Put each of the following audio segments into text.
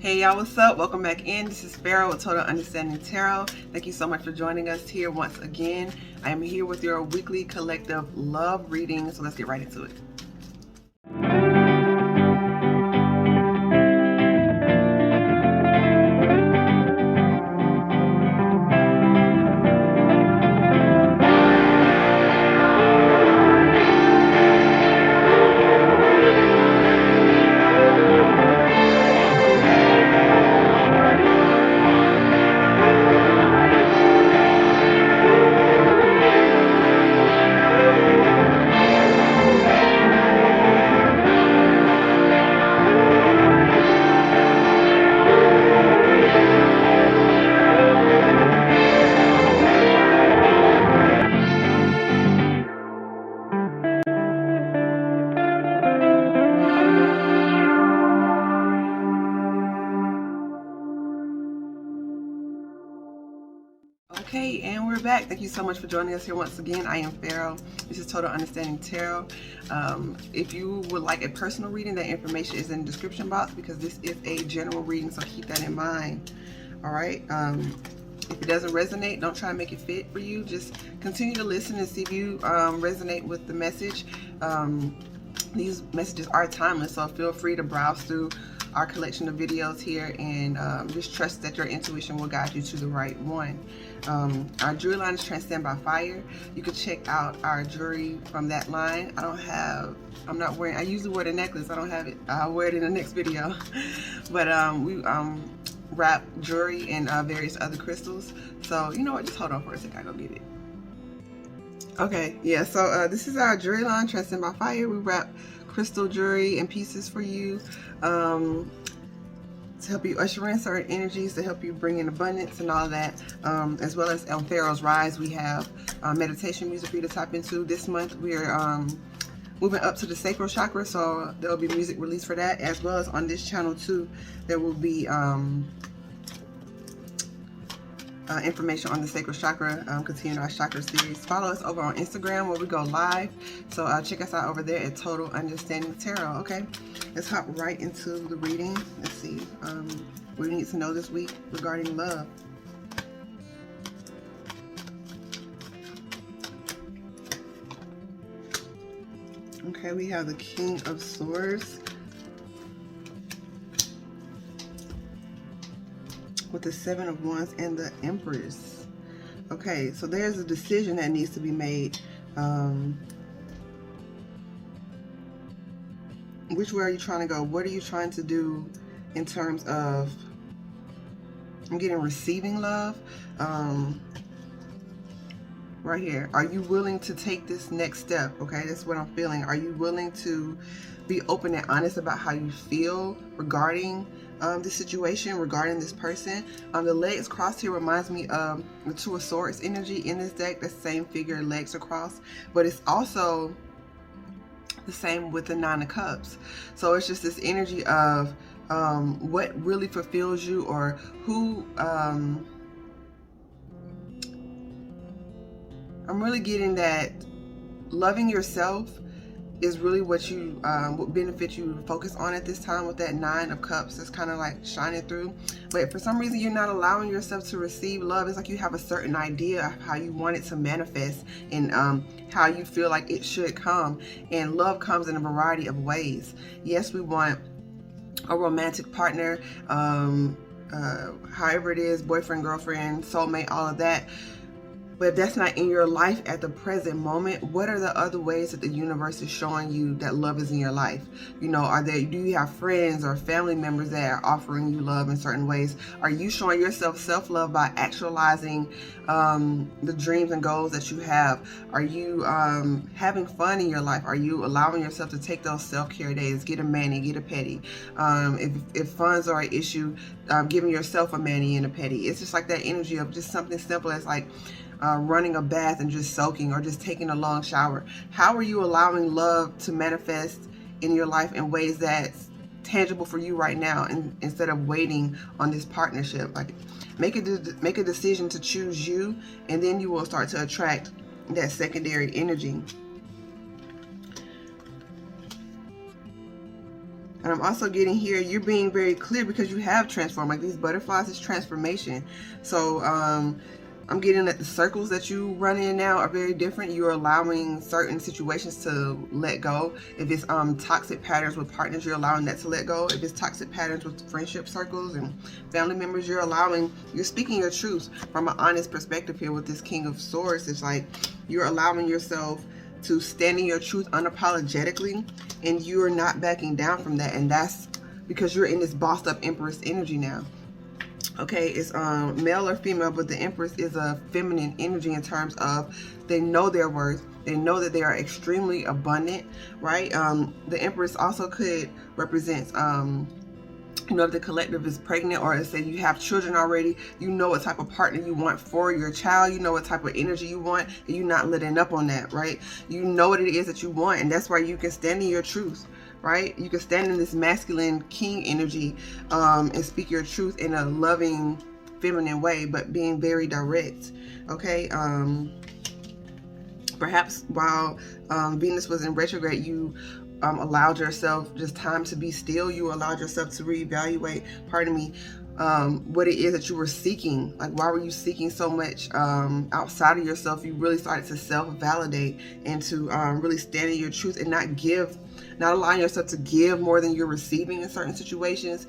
Hey y'all, what's up? Welcome back in. This is Pharaoh with Total Understanding Tarot. Thank you so much for joining us here once again. I am here with your weekly collective love reading, so let's get right into it. Okay, and we're back. Thank you so much for joining us here once again. I am Pharaoh. This is Total Understanding Tarot. If you would like a personal reading, that information is in the description box because this is a general reading, so keep that in mind. All right. If it doesn't resonate, don't try to make it fit for you. Just continue to listen and see if you resonate with the message. These messages are timeless, so feel free to browse through our collection of videos here and just trust that your intuition will guide you to the right one. Our jewelry line is Transcend by Fire. You can check out our jewelry from that line. I'm not wearing, I usually wear the necklace. I don't have it. I'll wear it in the next video. But we wrap jewelry and various other crystals. So you know what, just hold on for a second, I'll go get it. Okay, yeah, so this is our jewelry line, Transcend by Fire. We wrap crystal jewelry and pieces for you to help you usher in certain energies, to help you bring in abundance and all that, as well as on Pharaoh's Rise, we have meditation music for you to tap into. This month we are moving up to the sacral chakra, so there will be music released for that, as well as on this channel too there will be information on the sacral chakra, continuing our chakra series. Follow us over on Instagram where we go live, so check us out over there at Total Understanding Tarot. Okay, let's hop right into the reading. Let's see what we need to know this week regarding love. Okay, we have the King of Swords with the Seven of Wands and the Empress. Okay, so there's a decision that needs to be made. Which way are you trying to go? What are you trying to do in terms of, I'm getting receiving love. Right here, are you willing to take this next step? Okay, that's what I'm feeling. Are you willing to be open and honest about how you feel regarding this situation, regarding this person? The legs crossed here reminds me of the Two of Swords energy in this deck. The same figure, legs across, but it's also the same with the Nine of Cups. So it's just this energy of what really fulfills you, or who I'm really getting that loving yourself is really what you what benefit you focus on at this time with that Nine of Cups. That's kind of like shining through. But for some reason you're not allowing yourself to receive love. It's like you have a certain idea of how you want it to manifest and how you feel like it should come. And love comes in a variety of ways. Yes, we want a romantic partner, however it is, boyfriend, girlfriend, soulmate, all of that. But if that's not in your life at the present moment, what are the other ways that the universe is showing you that love is in your life? You know, do you have friends or family members that are offering you love in certain ways? Are you showing yourself self-love by actualizing the dreams and goals that you have? Are you having fun in your life? Are you allowing yourself to take those self-care days? Get a mani, get a pedi. If funds are an issue, giving yourself a mani and a pedi. It's just like that energy of just something simple as like running a bath and just soaking, or just taking a long shower. How are you allowing love to manifest in your life in ways that's tangible for you right now, and instead of waiting on this partnership? Like make a decision to choose you, and then you will start to attract that secondary energy. And I'm also getting here, you're being very clear because you have transformed. Like these butterflies is transformation. So I'm getting that the circles that you run in now are very different. You're allowing certain situations to let go. If it's toxic patterns with partners, you're allowing that to let go. If it's toxic patterns with friendship circles and family members, you're speaking your truth from an honest perspective here with this King of Swords. It's like you're allowing yourself to stand in your truth unapologetically, and you're not backing down from that. And that's because you're in this bossed up Empress energy now. Okay, it's male or female, but the Empress is a feminine energy in terms of they know their worth. They know that they are extremely abundant, right? The Empress also could represent, you know, if the collective is pregnant, or say you have children already, you know what type of partner you want for your child. You know what type of energy you want, and you're not letting up on that, right? You know what it is that you want, and that's why you can stand in your truth. Right? You can stand in this masculine king energy and speak your truth in a loving, feminine way, but being very direct. Okay? Perhaps while Venus was in retrograde, you allowed yourself just time to be still. You allowed yourself to reevaluate, what it is that you were seeking. Like, why were you seeking so much outside of yourself? You really started to self-validate and to really stand in your truth and not allowing yourself to give more than you're receiving in certain situations.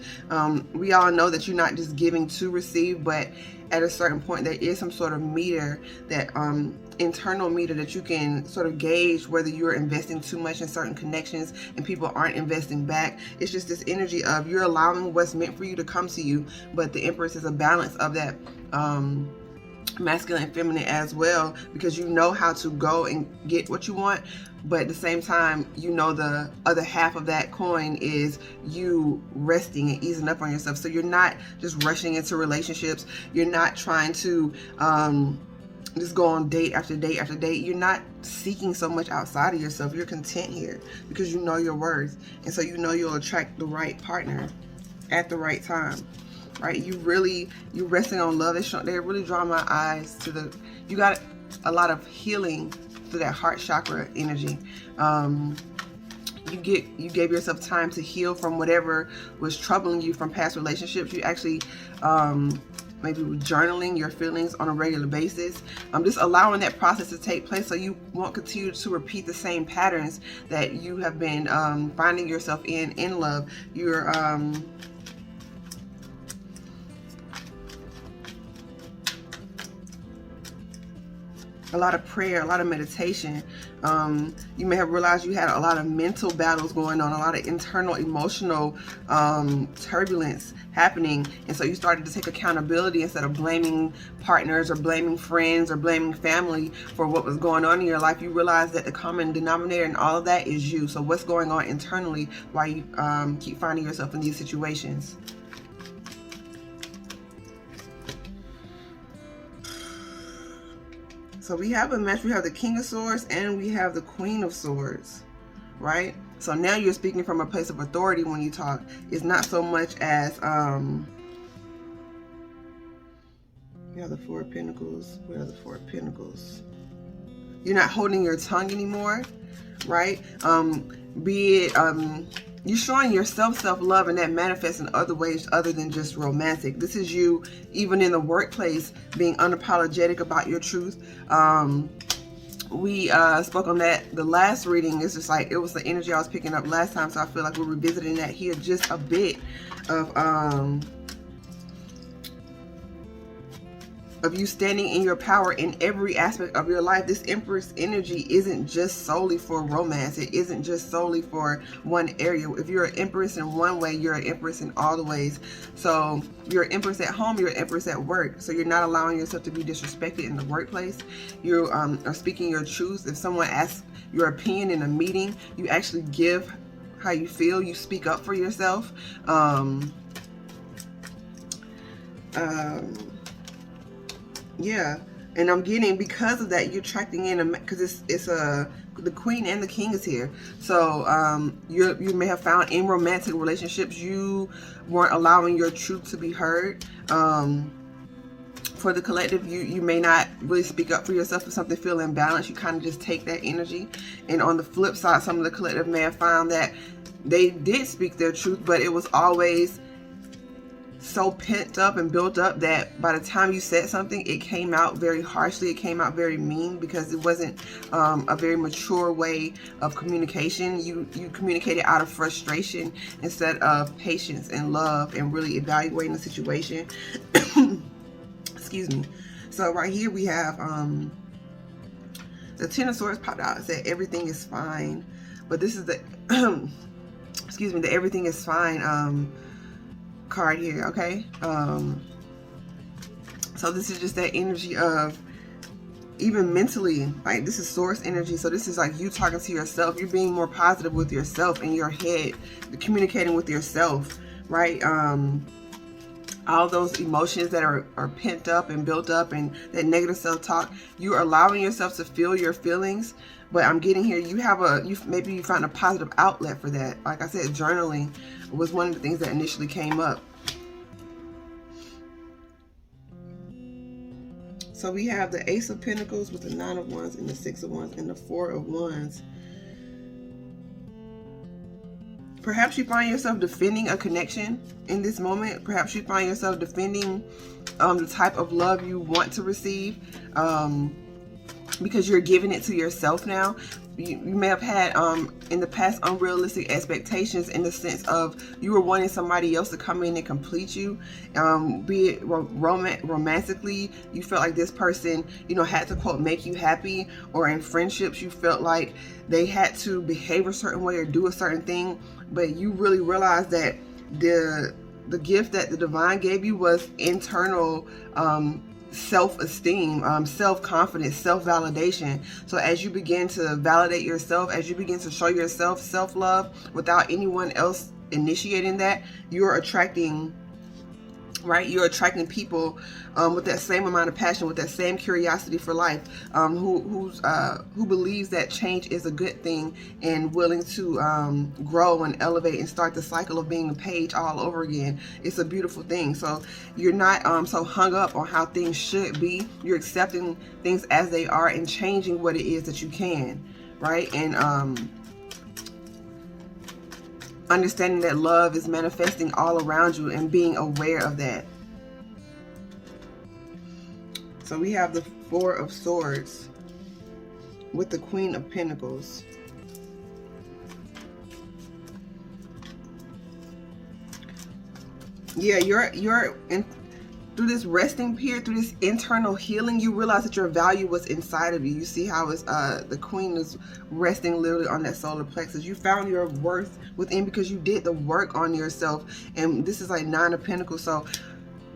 We all know that you're not just giving to receive, but at a certain point there is some sort of meter, that internal meter, that you can sort of gauge whether you're investing too much in certain connections and people aren't investing back. It's just this energy of you're allowing what's meant for you to come to you, but the Empress is a balance of that masculine and feminine as well, because you know how to go and get what you want, but at the same time, you know the other half of that coin is you resting and easing up on yourself. So you're not just rushing into relationships. You're not trying to just go on date after date after date. You're not seeking so much outside of yourself. You're content here because you know your worth, and so you know you'll attract the right partner at the right time. Right? You're resting on love. They really draw my eyes to you got a lot of healing through that heart chakra energy. You gave yourself time to heal from whatever was troubling you from past relationships. You actually maybe journaling your feelings on a regular basis. Just allowing that process to take place so you won't continue to repeat the same patterns that you have been finding yourself in love. You're a lot of prayer, a lot of meditation. You may have realized you had a lot of mental battles going on, a lot of internal emotional turbulence happening, and so you started to take accountability instead of blaming partners or blaming friends or blaming family for what was going on in your life. You realized that the common denominator in all of that is you. So what's going on internally while you keep finding yourself in these situations? So we have a match. We have the King of Swords and we have the Queen of Swords, right? So now you're speaking from a place of authority when you talk. It's not so much as you have the Four of Pentacles. We have the Four of Pentacles. You're not holding your tongue anymore, right? Be it you're showing yourself self-love, and that manifests in other ways other than just romantic. This is you, even in the workplace, being unapologetic about your truth. We spoke on that the last reading. It's just like it was the energy I was picking up last time, so I feel like we're revisiting that here just a bit of you standing in your power in every aspect of your life. This Empress energy isn't just solely for romance. It isn't just solely for one area. If you're an Empress in one way, you're an Empress in all the ways. So you're an Empress at home, you're an Empress at work. So you're not allowing yourself to be disrespected in the workplace. You are speaking your truth. If someone asks your opinion in a meeting, you actually give how you feel. You speak up for yourself. Yeah, and I'm getting, because of that, you're attracting in because it's the Queen and the King is here. So you may have found in romantic relationships you weren't allowing your truth to be heard. For the collective, you may not really speak up for yourself if something feels imbalanced. You kind of just take that energy. And on the flip side, some of the collective may have found that they did speak their truth, but it was always so pent up and built up that by the time you said something, it came out very harshly, it came out very mean, because it wasn't a very mature way of communication. You communicated out of frustration instead of patience and love and really evaluating the situation. Excuse me. So right here we have the Ten of Swords popped out. It said everything is fine, but this is the excuse me, the everything is fine card here. Okay, so this is just that energy of, even mentally, like this is source energy. So this is like you talking to yourself. You're being more positive with yourself in your head, communicating with yourself, right? All those emotions that are pent up and built up, and that negative self-talk, you're allowing yourself to feel your feelings. But I'm getting here, maybe you found a positive outlet for that. Like I said, journaling was one of the things that initially came up. So we have the Ace of Pentacles with the Nine of Wands and the Six of Wands and the Four of Wands. Perhaps you find yourself defending a connection in this moment. Perhaps you find yourself defending the type of love you want to receive, because you're giving it to yourself now. You may have had in the past unrealistic expectations, in the sense of you were wanting somebody else to come in and complete you, be it romantically. You felt like this person, had to, quote, make you happy, or in friendships you felt like they had to behave a certain way or do a certain thing. But you really realized that the gift that the divine gave you was internal self-esteem, self-confidence, self-validation. So as you begin to validate yourself, as you begin to show yourself self-love without anyone else initiating that, you're attracting, right? You're attracting people with that same amount of passion, with that same curiosity for life, who believes that change is a good thing and willing to grow and elevate and start the cycle of being a page all over again. It's a beautiful thing. So you're not so hung up on how things should be. You're accepting things as they are and changing what it is that you can, right? And understanding that love is manifesting all around you and being aware of that. So we have the Four of Swords with the Queen of Pentacles. Yeah, you're in through this resting period, through this internal healing. You realize that your value was inside of you. You see how it's the Queen is resting literally on that solar plexus. You found your worth within because you did the work on yourself. And this is like Nine of Pentacles. So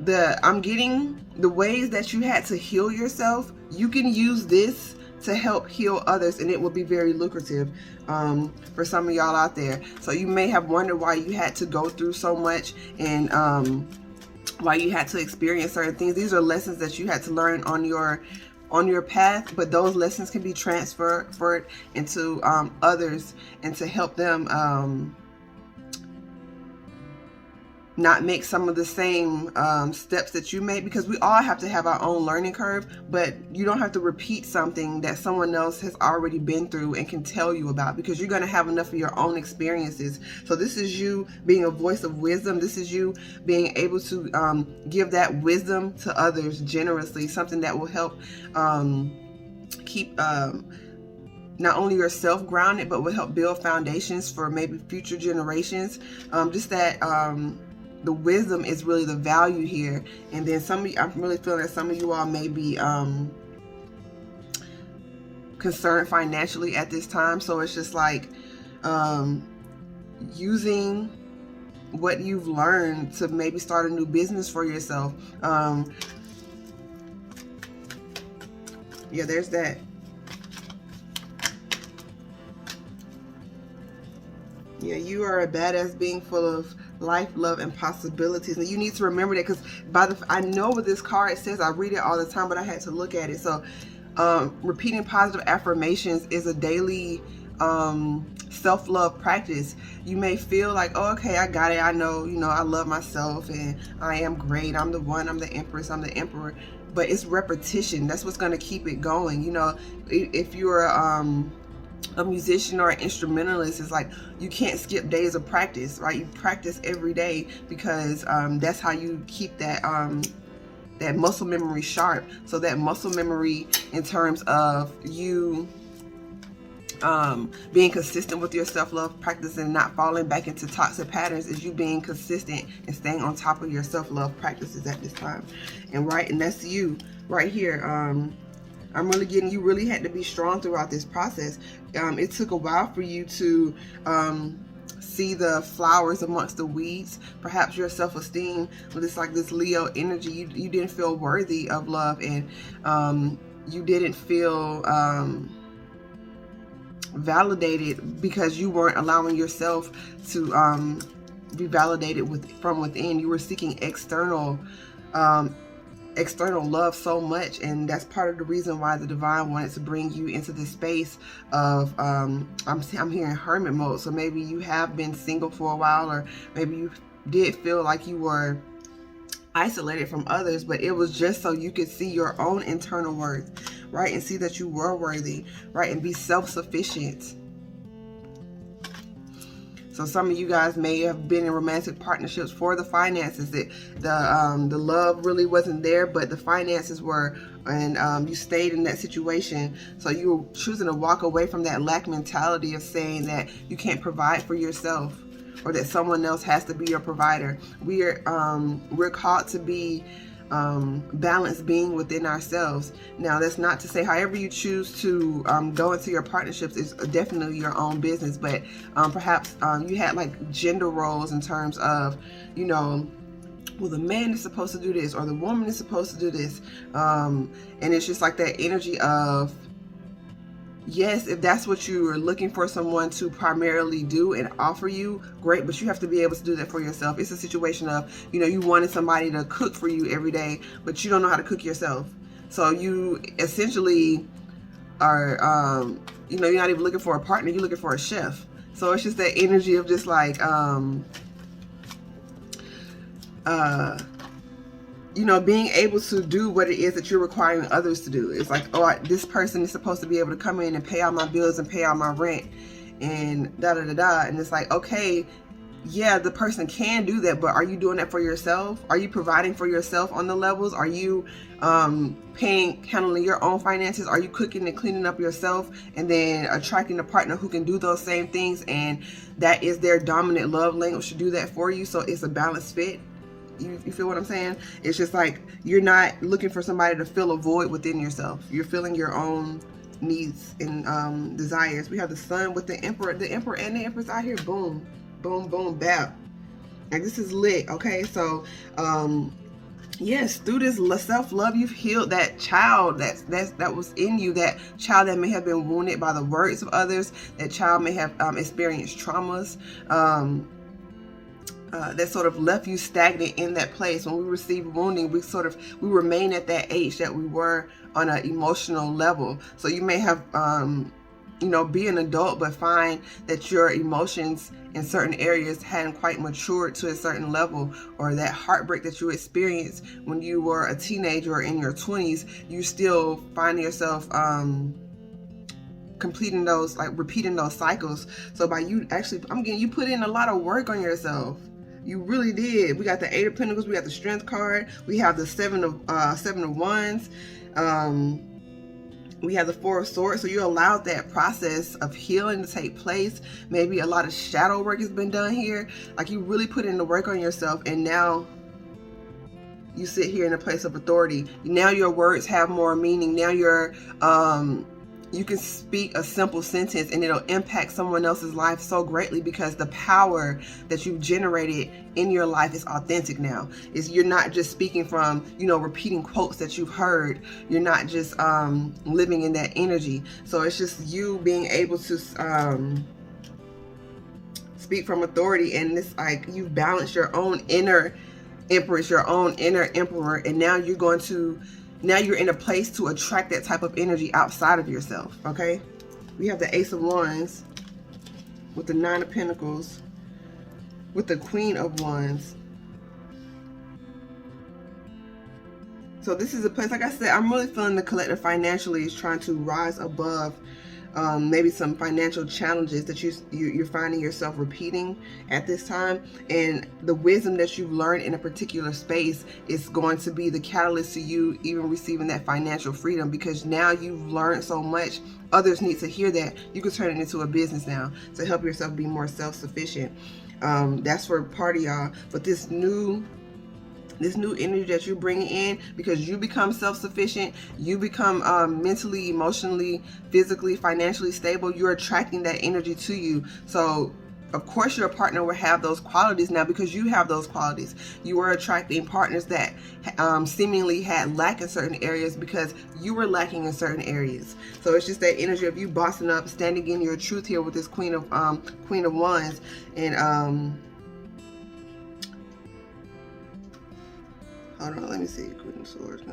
I'm getting the ways that you had to heal yourself. You can use this to help heal others, and it will be very lucrative for some of y'all out there. So you may have wondered why you had to go through so much, and why you had to experience certain things. These are lessons that you had to learn on your path, but those lessons can be transferred into others, and to help them not make some of the same steps that you made, because we all have to have our own learning curve, but you don't have to repeat something that someone else has already been through and can tell you about, because you're going to have enough of your own experiences. So this is you being a voice of wisdom. This is you being able to give that wisdom to others generously, something that will help keep not only yourself grounded, but will help build foundations for maybe future generations. Just that the wisdom is really the value here. And then I'm really feeling that some of you all may be concerned financially at this time. So it's just like using what you've learned to maybe start a new business for yourself. Yeah, there's that. Yeah, you are a badass being full of life, love, and possibilities. And you need to remember that, because I know what this card says. I read it all the time, but I had to look at it. So repeating positive affirmations is a daily self-love practice. You may feel like, oh, okay, I got it. I know, I love myself and I am great. I'm the one, I'm the Empress, I'm the Emperor. But it's repetition. That's what's going to keep it going. If you're a musician or an instrumentalist, is like you can't skip days of practice, right? You practice every day because that's how you keep that that muscle memory sharp. So that muscle memory in terms of you being consistent with your self-love practice and not falling back into toxic patterns, is you being consistent and staying on top of your self-love practices at this time. And that's you right here. I'm really getting, you really had to be strong throughout this process. It took a while for you to see the flowers amongst the weeds. Perhaps your self-esteem, it's like this Leo energy, you didn't feel worthy of love, and you didn't feel validated because you weren't allowing yourself to be validated from within. You were seeking external love so much, and that's part of the reason why the divine wanted to bring you into this space of I'm hearing hermit mode. So maybe you have been single for a while, or maybe you did feel like you were isolated from others, but it was just so you could see your own internal worth, right? And see that you were worthy, right? And be self-sufficient. So some of you guys may have been in romantic partnerships for the finances. The love really wasn't there, but the finances were, and you stayed in that situation. So you were choosing to walk away from that lack mentality of saying that you can't provide for yourself, or that someone else has to be your provider. We're called to be balanced being within ourselves. Now, that's not to say however you choose to go into your partnerships is definitely your own business, but perhaps you had like gender roles in terms of, you know, well, the man is supposed to do this, or the woman is supposed to do this, and it's just like that energy of, yes, if that's what you are looking for someone to primarily do and offer you, great, but you have to be able to do that for yourself. It's a situation of, you know, you wanted somebody to cook for you every day, but you don't know how to cook yourself. So you essentially are, you know, you're not even looking for a partner, you're looking for a chef. So it's just that energy of just like, you know, being able to do what it is that you're requiring others to do. It's like, oh, this person is supposed to be able to come in and pay all my bills and pay all my rent and da-da-da-da. And it's like, okay, yeah, the person can do that, but are you doing that for yourself? Are you providing for yourself on the levels? Are you handling your own finances? Are you cooking and cleaning up yourself, and then attracting a partner who can do those same things, and that is their dominant love language to do that for you? So it's a balanced fit. You feel what I'm saying? It's just like you're not looking for somebody to fill a void within yourself. You're filling your own needs and desires. We have the Sun with the Emperor and the Empress out here. Boom, boom, boom, bap. Like, this is lit. Okay, so yes, through this self-love, you've healed that child that was in you, that child that may have been wounded by the words of others, that child may have experienced traumas, that sort of left you stagnant in that place. When we receive wounding, we remain at that age that we were on an emotional level. So you may have, you know, be an adult, but find that your emotions in certain areas hadn't quite matured to a certain level, or that heartbreak that you experienced when you were a teenager or in your 20s, you still find yourself completing those, like repeating those cycles. So by you actually, I'm getting, you put in a lot of work on yourself. You really did. We got the Eight of Pentacles, we got the Strength card, we have the Seven of Wands, we have the Four of Swords. So you allowed that process of healing to take place. Maybe a lot of shadow work has been done here. Like, you really put in the work on yourself, and now you sit here in a place of authority. Now your words have more meaning. Now you're you can speak a simple sentence and it'll impact someone else's life so greatly, because the power that you've generated in your life is authentic now. You're not just speaking from, you know, repeating quotes that you've heard. You're not just living in that energy. So it's just you being able to speak from authority, and it's like you've balanced your own inner Empress, your own inner Emperor, and now you're in a place to attract that type of energy outside of yourself. Okay, we have the Ace of Wands with the Nine of Pentacles with the Queen of Wands. So this is a place, like I said, I'm really feeling the collective financially is trying to rise above maybe some financial challenges that you're finding yourself repeating at this time, and the wisdom that you've learned in a particular space is going to be the catalyst to you even receiving that financial freedom, because now you've learned so much. Others need to hear that. You can turn it into a business now to help yourself be more self-sufficient. That's for part of y'all. But this new energy that you're bringing in, because you become self-sufficient, you become mentally, emotionally, physically, financially stable, you're attracting that energy to you. So of course your partner will have those qualities now, because you have those qualities. You are attracting partners that seemingly had lack in certain areas because you were lacking in certain areas. So it's just that energy of you bossing up, standing in your truth here with this Queen of Wands. And hold on, let me see. Queen of Swords.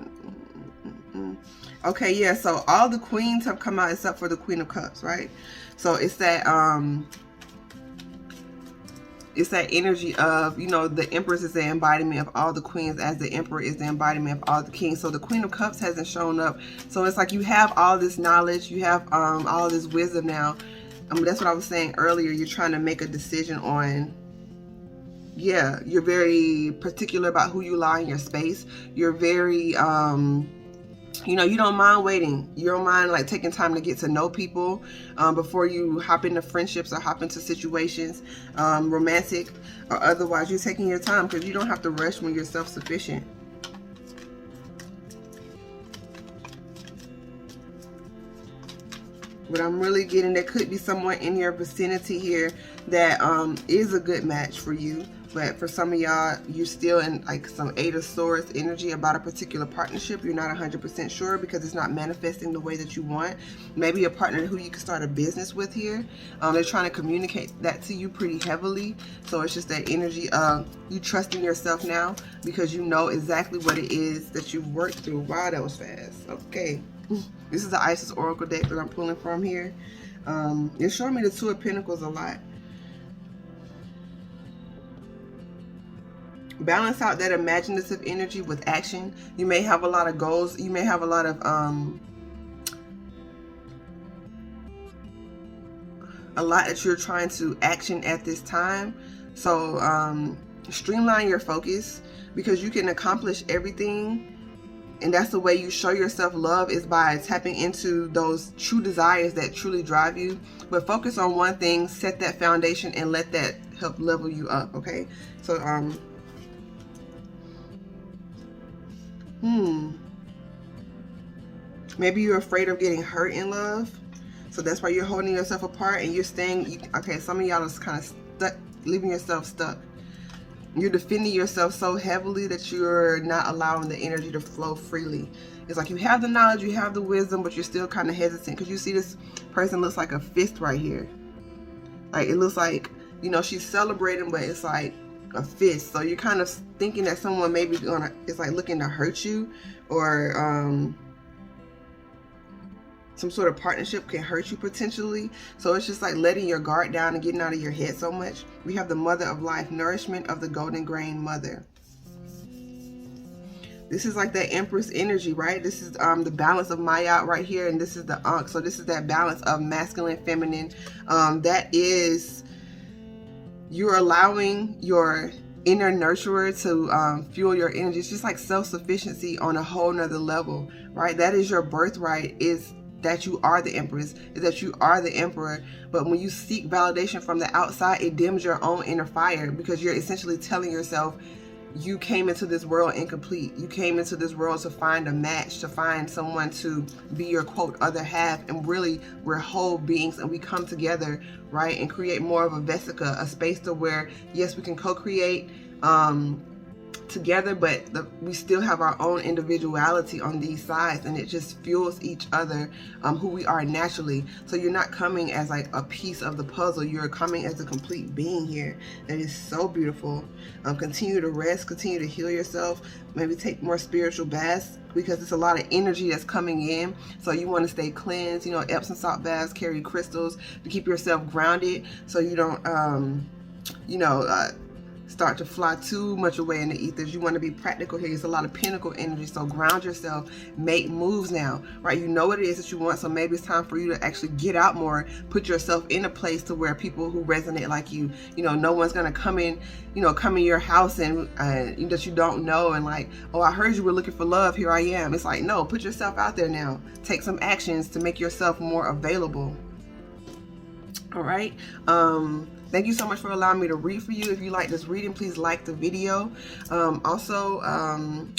Okay, yeah, so all the queens have come out except for the Queen of Cups, right? So it's that energy of, you know, the Empress is the embodiment of all the queens, as the Emperor is the embodiment of all the kings. So the Queen of Cups hasn't shown up. So it's like you have all this knowledge, you have all this wisdom now. That's what I was saying earlier. You're trying to make a decision on, yeah, you're very particular about who you allow in your space. You're very, you know, you don't mind waiting. You don't mind like taking time to get to know people before you hop into friendships or hop into situations, romantic or otherwise. You're taking your time because you don't have to rush when you're self-sufficient. But I'm really getting, there could be someone in your vicinity here that is a good match for you. But for some of y'all, you're still in like some Eight of Swords energy about a particular partnership. You're not 100% sure because it's not manifesting the way that you want. Maybe a partner who you can start a business with here. They're trying to communicate that to you pretty heavily. So it's just that energy of you trusting yourself now because you know exactly what it is that you've worked through. Wow, that was fast. Okay. This is the Isis Oracle deck that I'm pulling from here. It's showing me the Two of Pentacles a lot. Balance out that imaginative energy with action. You may have a lot of goals. You may have a lot of that you're trying to action at this time. So streamline your focus because you can accomplish everything. And that's the way you show yourself love, is by tapping into those true desires that truly drive you. But focus on one thing, set that foundation, and let that help level you up, okay? So, maybe you're afraid of getting hurt in love. So that's why you're holding yourself apart and you're staying, okay, some of y'all is kind of stuck, leaving yourself stuck. You're defending yourself so heavily that you're not allowing the energy to flow freely. It's like you have the knowledge, you have the wisdom, but you're still kind of hesitant because you see this person looks like a fist right here. Like it looks like, you know, she's celebrating, but it's like a fist. So you're kind of thinking that someone maybe it's like looking to hurt you, or some sort of partnership can hurt you potentially. So it's just like letting your guard down and getting out of your head so much. We have the Mother of Life, nourishment of the golden grain mother. This is like that Empress energy, right? This is the balance of Maya right here, and this is the Ankh. So this is that balance of masculine, feminine. That is, you're allowing your inner nurturer to fuel your energy. It's just like self-sufficiency on a whole nother level, right? That is your birthright, is that you are the Empress, is that you are the Emperor. But when you seek validation from the outside, it dims your own inner fire, because you're essentially telling yourself you came into this world incomplete. You came into this world to find a match, to find someone to be your quote other half, and really we're whole beings and we come together, right, and create more of a vesica, a space to where yes, we can co-create together, but we still have our own individuality on these sides, and it just fuels each other, who we are naturally. So you're not coming as like a piece of the puzzle, you're coming as a complete being here. That is so beautiful. Continue to rest, continue to heal yourself, maybe take more spiritual baths, because it's a lot of energy that's coming in. So you want to stay cleansed, you know, Epsom salt baths, carry crystals to keep yourself grounded so you don't start to fly too much away in the ethers. You want to be practical here. There's a lot of pentacle energy, so ground yourself, make moves now, right? You know what it is that you want, so maybe it's time for you to actually get out more, put yourself in a place to where people who resonate like you, no one's gonna come in your house and that you don't know and like, oh, I heard you were looking for love, here I am. It's like, no, put yourself out there now. Take some actions to make yourself more available. All right. Thank you so much for allowing me to read for you. If you like this reading, please like the video. Also,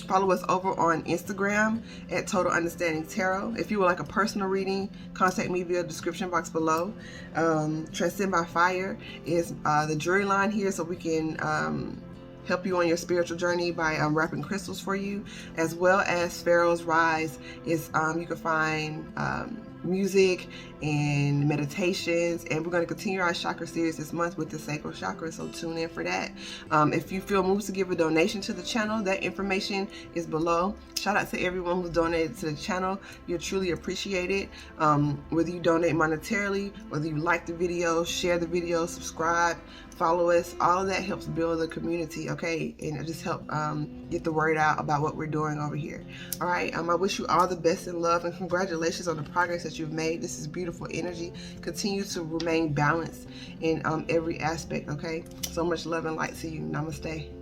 follow us over on Instagram at Total Understanding Tarot. If you would like a personal reading, contact me via the description box below. Transcend by Fire is the jury line here, so we can help you on your spiritual journey by wrapping crystals for you, as well as Pharaoh's Rise is you can find music and meditations, and we're going to continue our chakra series this month with the sacral chakra, so tune in for that. If you feel moved to give a donation to the channel, that information is below. Shout out to everyone who's donated to the channel. You're truly appreciated. Whether you donate monetarily, whether you like the video, share the video, subscribe, follow us, all of that helps build the community, okay? And it just help get the word out about what we're doing over here. All right, I wish you all the best in love, and congratulations on the progress that you've made. This is beautiful energy. Continue to remain balanced in every aspect, okay? So much love and light to you. Namaste.